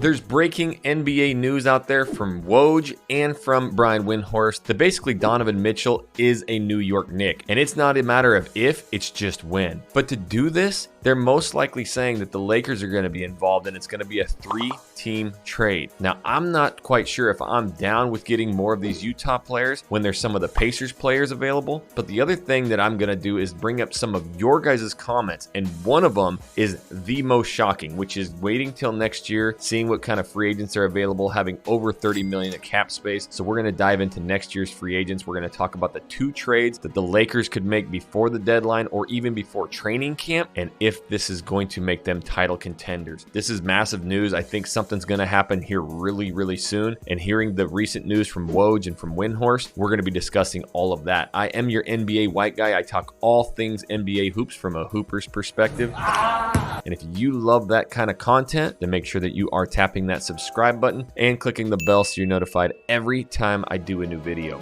There's breaking NBA news out there from Woj and from Brian Windhorst that basically Donovan Mitchell is a New York Knick. And it's not a matter of if, it's just when. But to do this, they're most likely saying that the Lakers are going to be involved and it's going to be a 3-team trade. Now, I'm not quite sure if I'm down with getting more of these Utah players when there's some of the Pacers players available. But the other thing that I'm going to do is bring up some of your guys' comments. And one of them is the most shocking, which is waiting till next year, seeing what kind of free agents are available, having over 30 million of cap space. So we're going to dive into next year's free agents. We're going to talk about the 2 trades that the Lakers could make before the deadline or even before training camp, and if this is going to make them title contenders. This is massive news. I think something's going to happen here really, really soon. And hearing the recent news from Woj and from Windhorst, we're going to be discussing all of that. I am your NBA white guy. I talk all things NBA hoops from a hooper's perspective. And if you love that kind of content, then make sure that you are tapping that subscribe button and clicking the bell so you're notified every time I do a new video.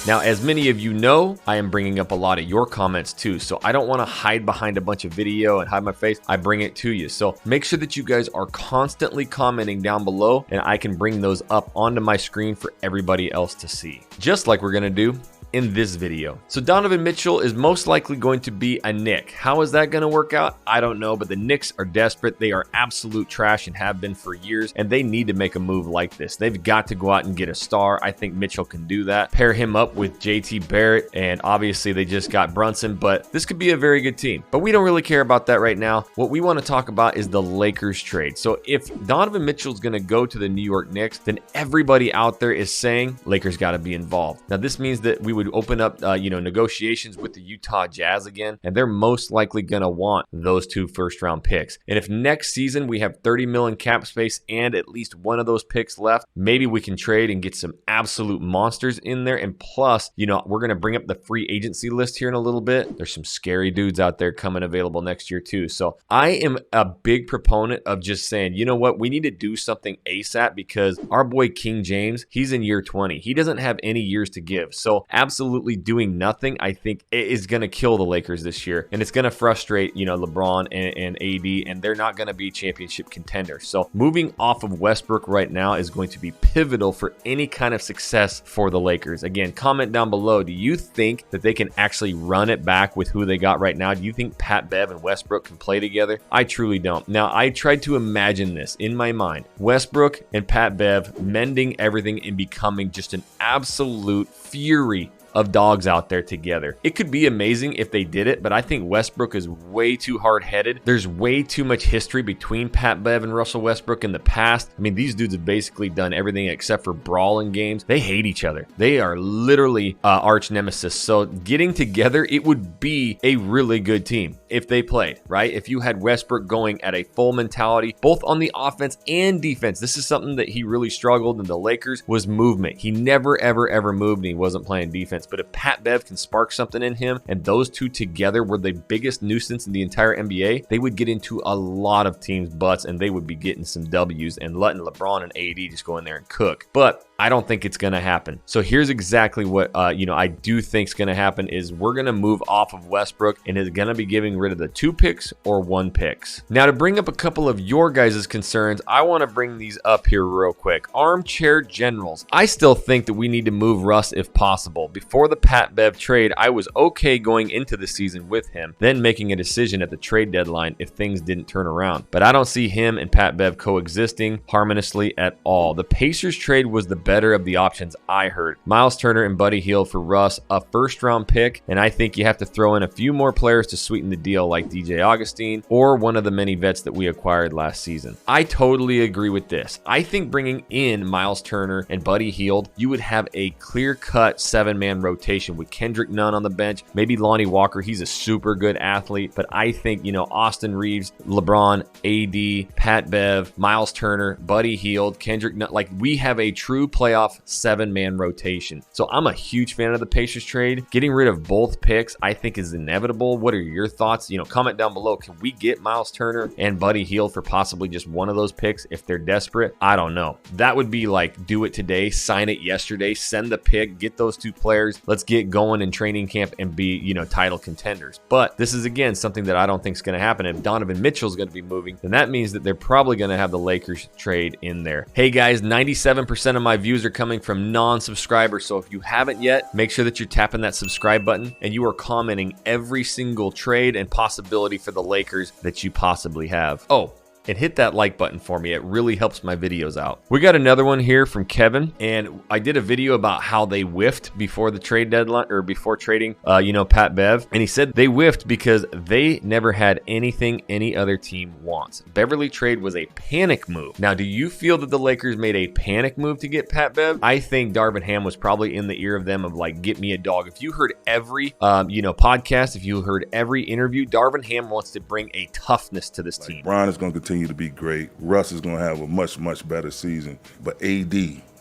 Now, as many of you know, I am bringing up a lot of your comments too, so I don't want to hide behind a bunch of video and hide my face. I bring it to you. So make sure that you guys are constantly commenting down below and I can bring those up onto my screen for everybody else to see. Just like we're going to do in this video. So Donovan Mitchell is most likely going to be a Knick. How is that going to work out? I don't know, but the Knicks are desperate. They are absolute trash and have been for years, and they need to make a move like this. They've got to go out and get a star. I think Mitchell can do that. Pair him up with JT Barrett, and obviously they just got Brunson, but this could be a very good team. But we don't really care about that right now. What we want to talk about is the Lakers trade. So if Donovan Mitchell's going to go to the New York Knicks, then everybody out there is saying Lakers got to be involved. Now this means that we would open up negotiations with the Utah Jazz again, and they're most likely going to want those 2 first-round picks. And if next season we have 30 million cap space and at least one of those picks left, maybe we can trade and get some absolute monsters in there. And plus, we're going to bring up the free agency list here in a little bit. There's some scary dudes out there coming available next year too. So I am a big proponent of just saying, you know what, we need to do something ASAP because our boy King James, he's in year 20. He doesn't have any years to give. So absolutely doing nothing, I think, is going to kill the Lakers this year. And it's going to frustrate, LeBron and AD, and they're not going to be championship contenders. So moving off of Westbrook right now is going to be pivotal for any kind of success for the Lakers. Again, comment down below. Do you think that they can actually run it back with who they got right now? Do you think Pat Bev and Westbrook can play together? I truly don't. Now, I tried to imagine this in my mind. Westbrook and Pat Bev mending everything and becoming just an absolute fury of dogs out there together. It could be amazing if they did it, but I think Westbrook is way too hard-headed. There's way too much history between Pat Bev and Russell Westbrook in the past. I mean, these dudes have basically done everything except for brawl in games. They hate each other. They are literally arch nemesis. So getting together, it would be a really good team if they played, right? If you had Westbrook going at a full mentality, both on the offense and defense. This is something that he really struggled in the Lakers was movement. He never, ever, ever moved and he wasn't playing defense. But if Pat Bev can spark something in him and those two together were the biggest nuisance in the entire NBA, they would get into a lot of teams' butts and they would be getting some W's and letting LeBron and AD just go in there and cook. But I don't think it's going to happen. So here's exactly what I do think is going to happen is we're going to move off of Westbrook and is going to be getting rid of the 2 picks or 1 picks. Now to bring up a couple of your guys' concerns, I want to bring these up here real quick. Armchair generals. I still think that we need to move Russ if possible. Before the Pat Bev trade, I was okay going into the season with him, then making a decision at the trade deadline if things didn't turn around. But I don't see him and Pat Bev coexisting harmoniously at all. The Pacers trade was the better of the options I heard. Miles Turner and Buddy Hield for Russ, a first-round pick, and I think you have to throw in a few more players to sweeten the deal like DJ Augustine or one of the many vets that we acquired last season. I totally agree with this. I think bringing in Miles Turner and Buddy Hield, you would have a clear-cut 7-man rotation with Kendrick Nunn on the bench, maybe Lonnie Walker. He's a super good athlete, but I think, Austin Reeves, LeBron, AD, Pat Bev, Miles Turner, Buddy Hield, Kendrick Nunn, like we have a true playoff 7-man rotation. So I'm a huge fan of the Pacers trade. Getting rid of both picks, I think, is inevitable. What are your thoughts? Comment down below. Can we get Miles Turner and Buddy Hield for possibly just one of those picks if they're desperate? I don't know. That would be like, do it today, sign it yesterday, send the pick, get those two players. Let's get going in training camp and be, title contenders. But this is, again, something that I don't think is going to happen. If Donovan Mitchell is going to be moving, then that means that they're probably going to have the Lakers trade in there. Hey guys, 97% of my views are coming from non-subscribers. So if you haven't yet, make sure that you're tapping that subscribe button and you are commenting every single trade and possibility for the Lakers that you possibly have. Oh, and hit that like button for me. It really helps my videos out. We got another one here from Kevin, and I did a video about how they whiffed before the trade deadline, or before trading, Pat Bev, and he said they whiffed because they never had anything any other team wants. Beverly trade was a panic move. Now, do you feel that the Lakers made a panic move to get Pat Bev? I think Darvin Ham was probably in the ear of them of like, get me a dog. If you heard every, podcast, if you heard every interview, Darvin Ham wants to bring a toughness to this team. Ron is going to continue to be great. Russ is going to have a much, much better season. But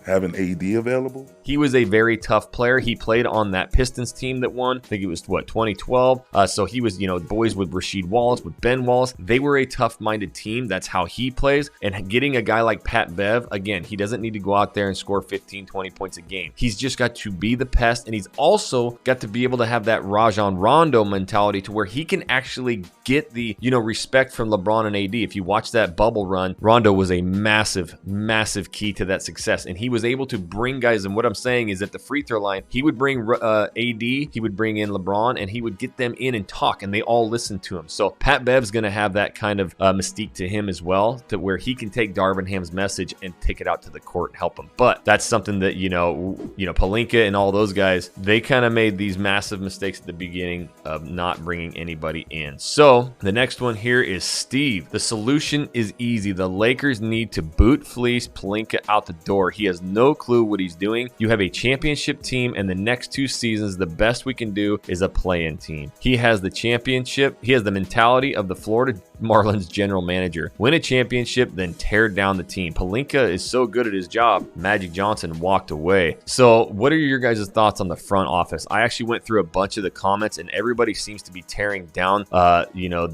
having AD available? He was a very tough player. He played on that Pistons team that won. I think it was, 2012? So he was, boys with Rasheed Wallace, with Ben Wallace. They were a tough-minded team. That's how he plays. And getting a guy like Pat Bev, again, he doesn't need to go out there and score 15, 20 points a game. He's just got to be the pest, and he's also got to be able to have that Rajon Rondo mentality to where he can actually get the, respect from LeBron and AD. If you watch that bubble run, Rondo was a massive, massive key to that success, and he was able to bring guys, and what I'm saying is at the free throw line, he would bring AD, he would bring in LeBron, and he would get them in and talk, and they all listened to him. So Pat Bev's going to have that kind of mystique to him as well, to where he can take Darvin Ham's message and take it out to the court and help him. But that's something that, Pelinka and all those guys, they kind of made these massive mistakes at the beginning of not bringing anybody in. So the next one here is Steve. The solution is easy. The Lakers need to boot fleece Pelinka out the door. He has no clue what he's doing. You have a championship team, and the next 2 seasons, the best we can do is a play-in team. He has the championship. He has the mentality of the Florida Marlins general manager. Win a championship, then tear down the team. Pelinka is so good at his job. Magic Johnson walked away. So what are your guys' thoughts on the front office? I actually went through a bunch of the comments, and everybody seems to be tearing down,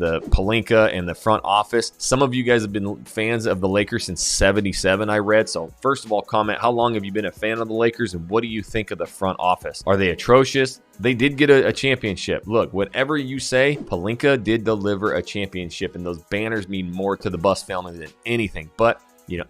the Pelinka and the front office. Some of you guys have been fans of the Lakers since '77, I read. So first of all, comment, how long have you been a fan of the Lakers, and what do you think of the front office? Are they atrocious? They did get a championship. Look, whatever you say, Pelinka did deliver a championship, and those banners mean more to the Buss family than anything. But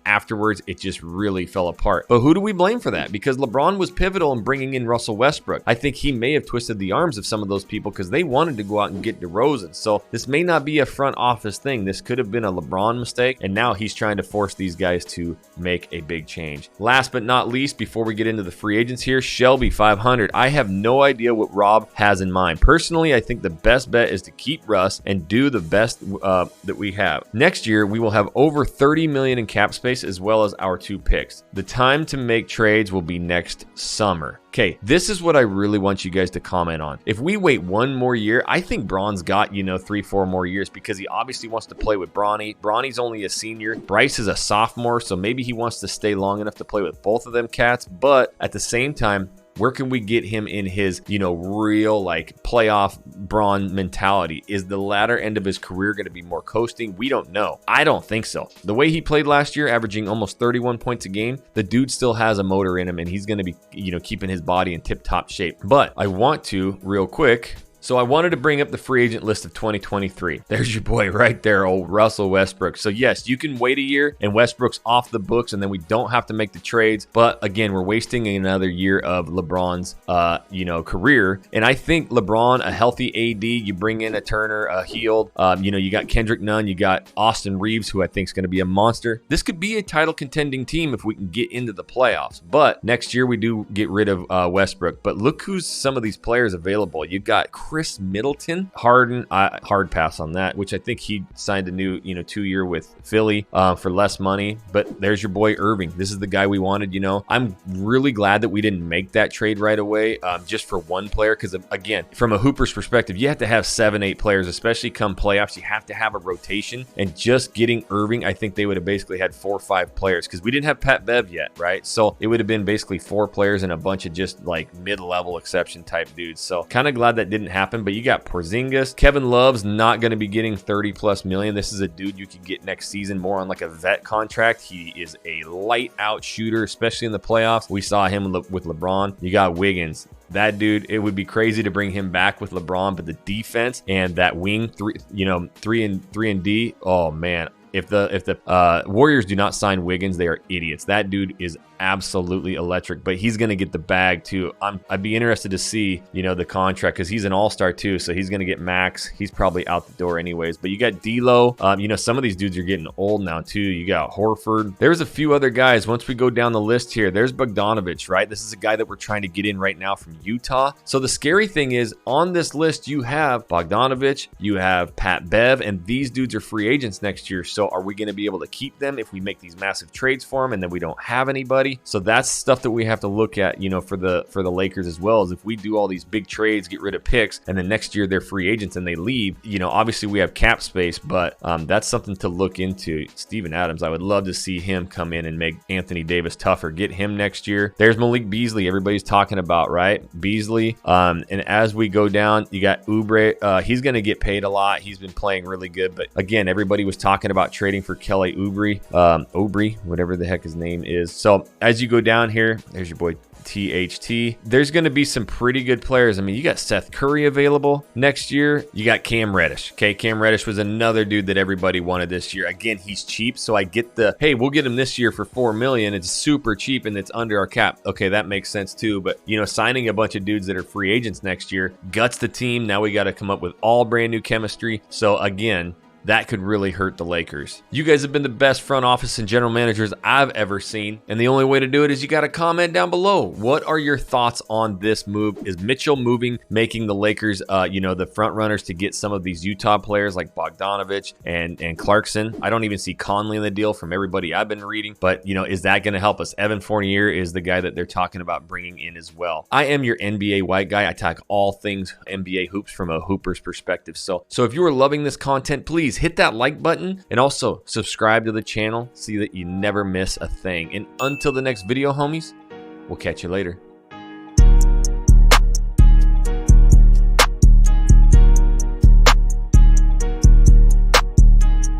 afterwards, it just really fell apart. But who do we blame for that? Because LeBron was pivotal in bringing in Russell Westbrook. I think he may have twisted the arms of some of those people because they wanted to go out and get DeRozan. So this may not be a front office thing. This could have been a LeBron mistake, and now he's trying to force these guys to make a big change. Last but not least, before we get into the free agents here, Shelby 500. I have no idea what Rob has in mind. Personally, I think the best bet is to keep Russ and do the best that we have. Next year, we will have over $30 million in cap space, as well as our 2 picks. The time to make trades will be next summer. Okay, this is what I really want you guys to comment on. If we wait 1 more year, I think Bron's got, 3-4 more years, because he obviously wants to play with Bronny. Bronny's only a senior. Bryce is a sophomore, so maybe he wants to stay long enough to play with both of them cats. But at the same time, where can we get him in his, real playoff Bron mentality? Is the latter end of his career going to be more coasting? We don't know. I don't think so. The way he played last year, averaging almost 31 points a game, the dude still has a motor in him, and he's going to be, keeping his body in tip-top shape. But I want to, real quick, So I wanted to bring up the free agent list of 2023. There's your boy right there, old Russell Westbrook. So yes, you can wait a year and Westbrook's off the books and then we don't have to make the trades. But again, we're wasting another year of LeBron's, career. And I think LeBron, a healthy AD, you bring in a Turner, a Hield, you got Kendrick Nunn, you got Austin Reeves, who I think is going to be a monster. This could be a title contending team if we can get into the playoffs. But next year we do get rid of Westbrook. But look who's some of these players available. You got Chris Middleton. Harden, hard pass on that, which I think he signed a new, 2-year with Philly for less money. But there's your boy Irving. This is the guy we wanted. I'm really glad that we didn't make that trade right away, just for one player, because again, from a Hooper's perspective, you have to have 7-8 players, especially come playoffs. You have to have a rotation, and just getting Irving, I think they would have basically had 4 or 5 players, because we didn't have Pat Bev yet, right? So it would have been basically 4 players and a bunch of just like mid-level exception type dudes. So kind of glad that didn't happen. But you got Porzingis. Kevin Love's not going to be getting 30+ million. This is a dude you could get next season more on like a vet contract. He is a light out shooter, especially in the playoffs. We saw him with LeBron. You got Wiggins. That dude, it would be crazy to bring him back with LeBron, but the defense and that wing 3 and D, oh man. If the Warriors do not sign Wiggins, they are idiots. That dude is absolutely electric, but he's going to get the bag too. I'd be interested to see, the contract, because he's an all-star too, so he's going to get max. He's probably out the door anyways. But you got D'Lo. Some of these dudes are getting old now too. You got Horford. There's a few other guys. Once we go down the list here, there's Bogdanovich, right? This is a guy that we're trying to get in right now from Utah. So the scary thing is, on this list, you have Bogdanovich, you have Pat Bev, and these dudes are free agents next year. So are we going to be able to keep them if we make these massive trades for them and then we don't have anybody? So that's stuff that we have to look at, for the Lakers as well. As if we do all these big trades, get rid of picks, and then next year they're free agents and they leave, obviously we have cap space, but that's something to look into. Steven Adams, I would love to see him come in and make Anthony Davis tougher. Get him next year. There's Malik Beasley, everybody's talking about, right? Beasley. And as we go down, you got Oubre. He's going to get paid a lot. He's been playing really good, but again, everybody was talking about trading for Kelly Oubre, whatever the heck his name is. So as you go down here, there's your boy THT. There's going to be some pretty good players. I mean, you got Seth Curry available next year. You got Cam Reddish. Okay, Cam Reddish was another dude that everybody wanted this year. Again, he's cheap, so I get the, hey, we'll get him this year for $4 million. It's super cheap and it's under our cap. Okay, that makes sense too. But signing a bunch of dudes that are free agents next year guts the team. Now we got to come up with all brand new chemistry. So again, that could really hurt the Lakers. You guys have been the best front office and general managers I've ever seen. And the only way to do it is you got to comment down below. What are your thoughts on this move? Is Mitchell moving, making the Lakers, the front runners to get some of these Utah players like Bogdanovich and Clarkson? I don't even see Conley in the deal from everybody I've been reading. But, is that going to help us? Evan Fournier is the guy that they're talking about bringing in as well. I am your NBA white guy. I talk all things NBA hoops from a hooper's perspective. So if you are loving this content, please hit that like button and also subscribe to the channel so that you never miss a thing. And until the next video, homies, we'll catch you later.